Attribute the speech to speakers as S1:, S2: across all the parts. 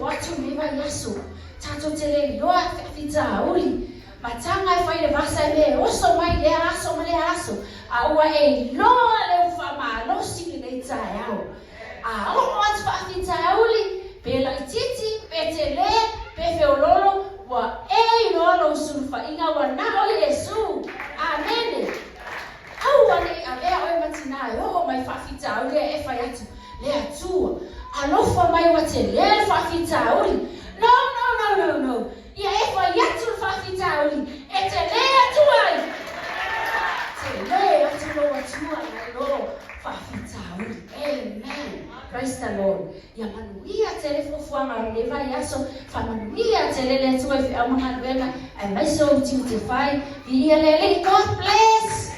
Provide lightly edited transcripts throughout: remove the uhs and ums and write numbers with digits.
S1: watu miwa Yesu. Tato tele loa fita uli. Matanga fai le vasa me oso mai le aso male aso. Aua e loa le ufama lo sili le tayao. O watu fita uli. Pela ititi petele pefeololo wa e lolo sulfa inga wa na ole Yesu. Amen. Aua ne avea oi matina yo mai fafita uli e fai atu. Le atua. Alofa mai wate le fafita uli. No. Ia e fai atu fafita uli. E te le atua. Te le atua lo fafita uli. Amen. Praise the Lord. Ia manuia te le fofuanga le vai aso. Fa manuia te le atua e au mga luenga. Ai mai so utiu te fai. Ia lele. God bless.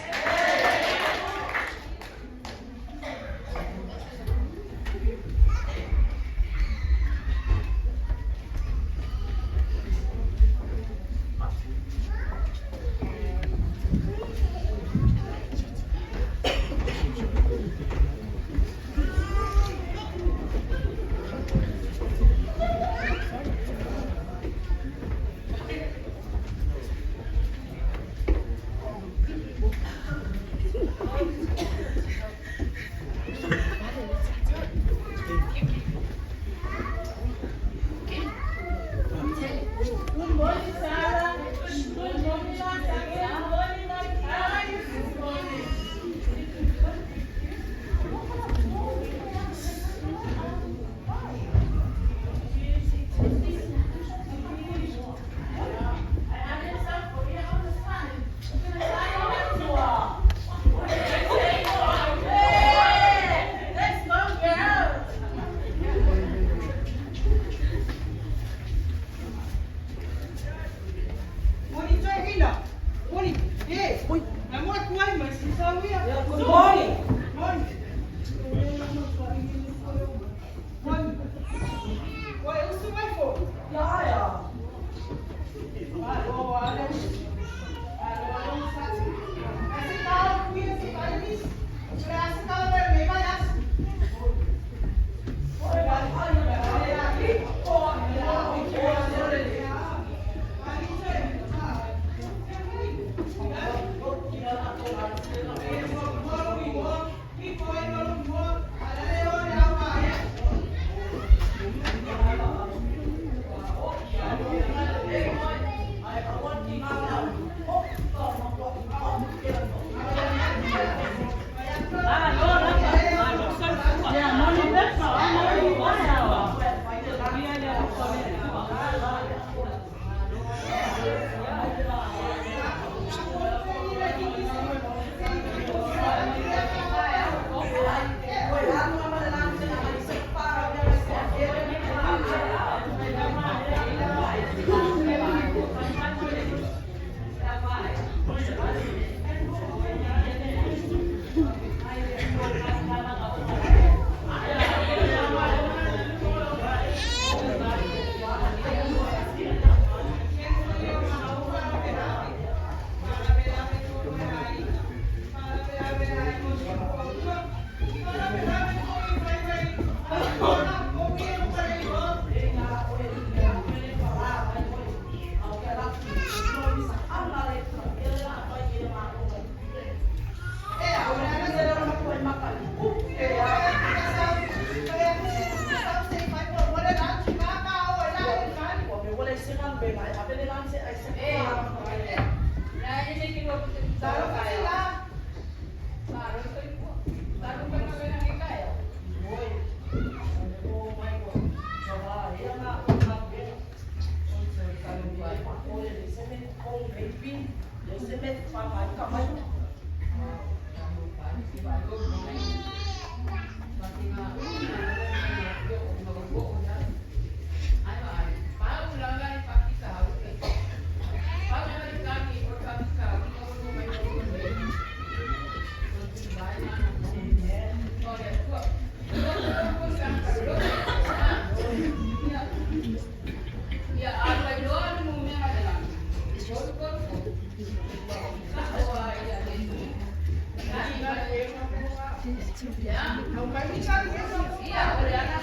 S2: Yeah,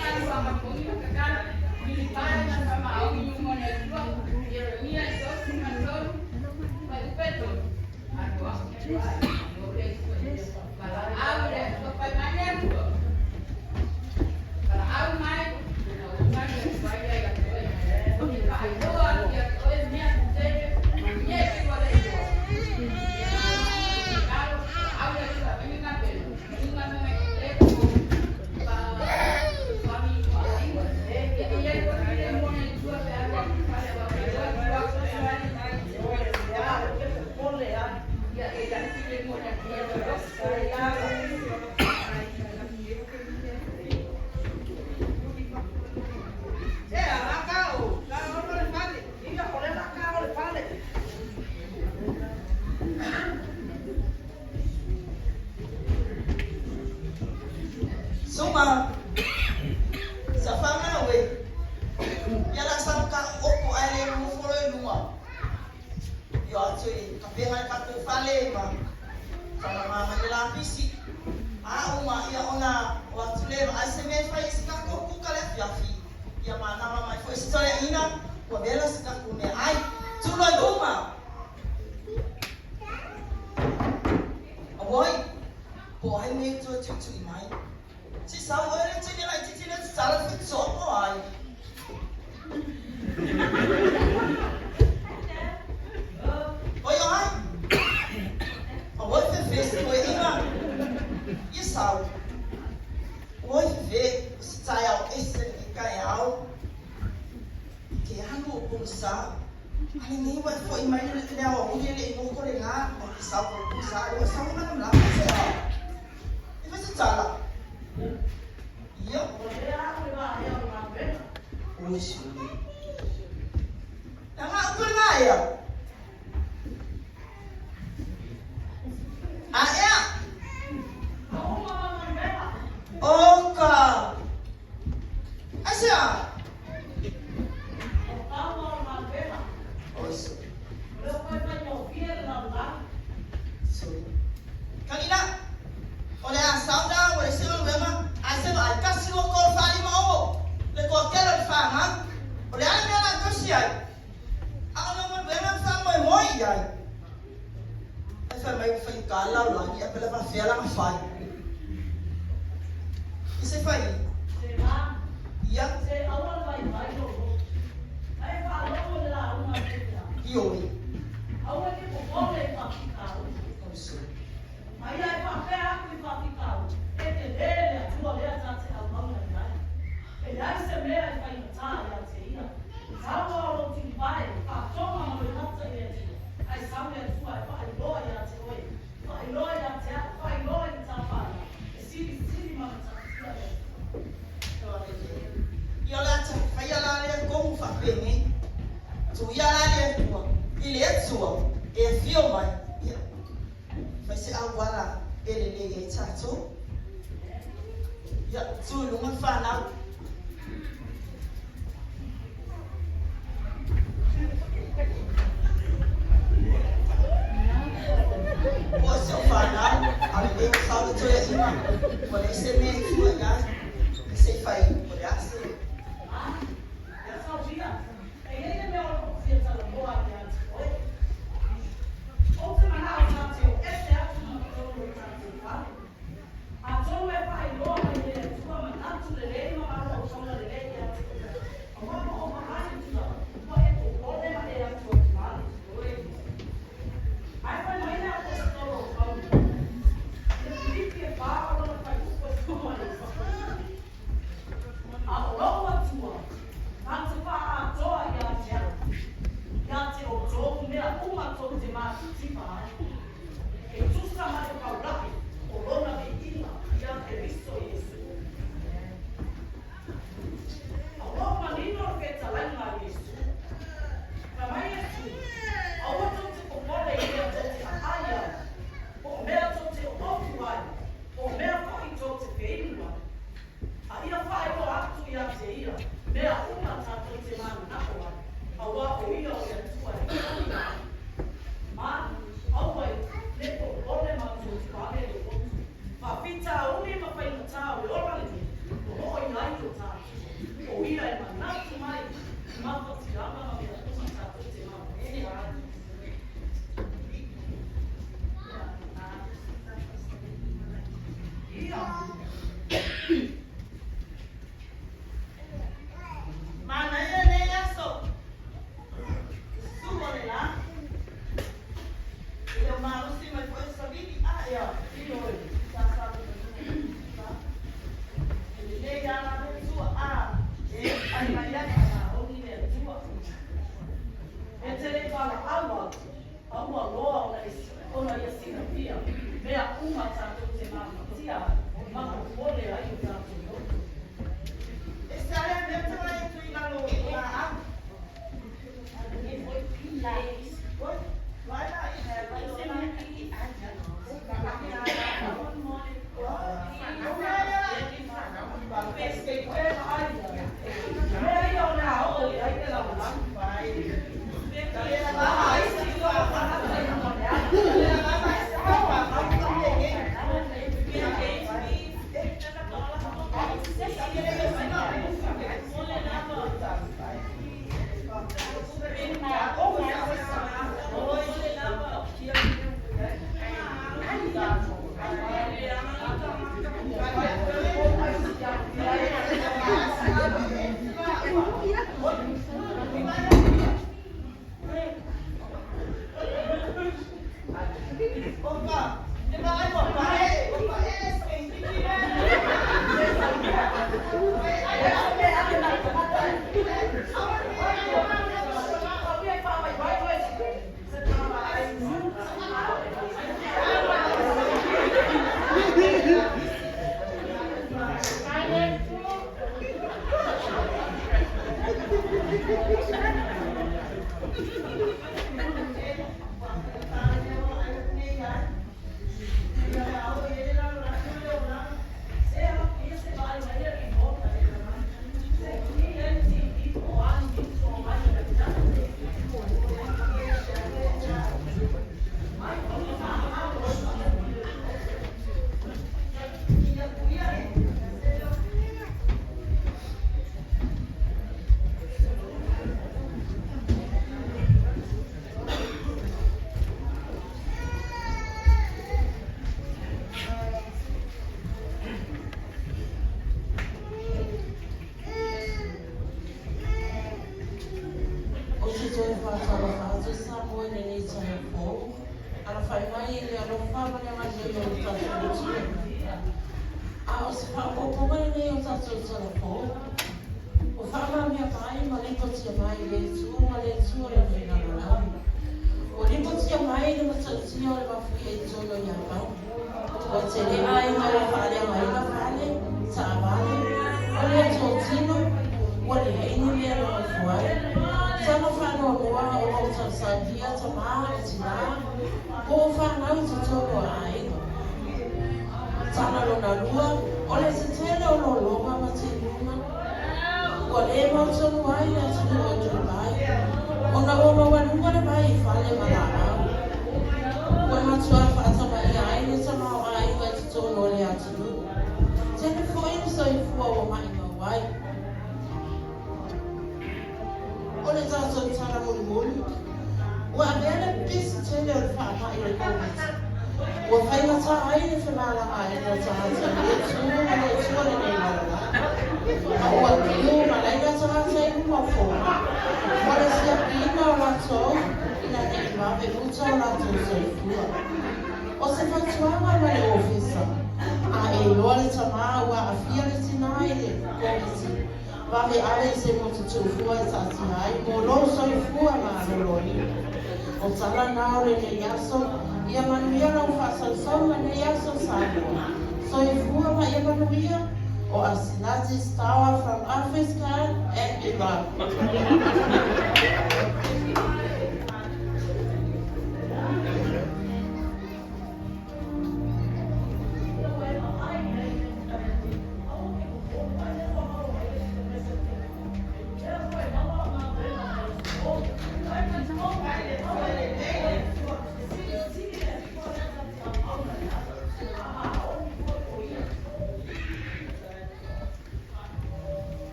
S2: Suma, safanga we. Yala samka oku ale muforo luma. Yo atui kapenga katu fale ma. Sama mama nila pisi. Uma ia ona watule aseme fa isika koku kale fiafi. Ya mana mama foi história ina, kwa bela sika kume ai tulo luma. Aboy, boy me to mai. Si sao ơi chứ như này chứ nó trả lời phải rõ rồi. Ôi ơi, ôi phải về ôi em à, như sao? Ôi về sai áo cái cái áo, cái hắn luôn cũng sao? Anh nghĩ vậy phải mấy đeo ông kia lại mua có để ngã, mà sao cũng sao? Rồi sao mà làm sao? Em phải trả lại. Iya. Ush. Nama apa ya? Ayah. Oka. Asya. Ush. Kanina. Oleh asal dah, oleh siapa memang. Asal alkas lo kau fali mau, le kau kelar faham, oleh ane memang kau siai, aku memang faham mau ya, asal mai faham kalau lagi, apa lepas fialang faham, isi faham, ya, iyo,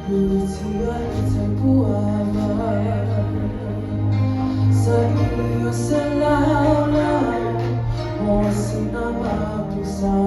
S3: Sa iyo sa lalaw mo sinabatusan.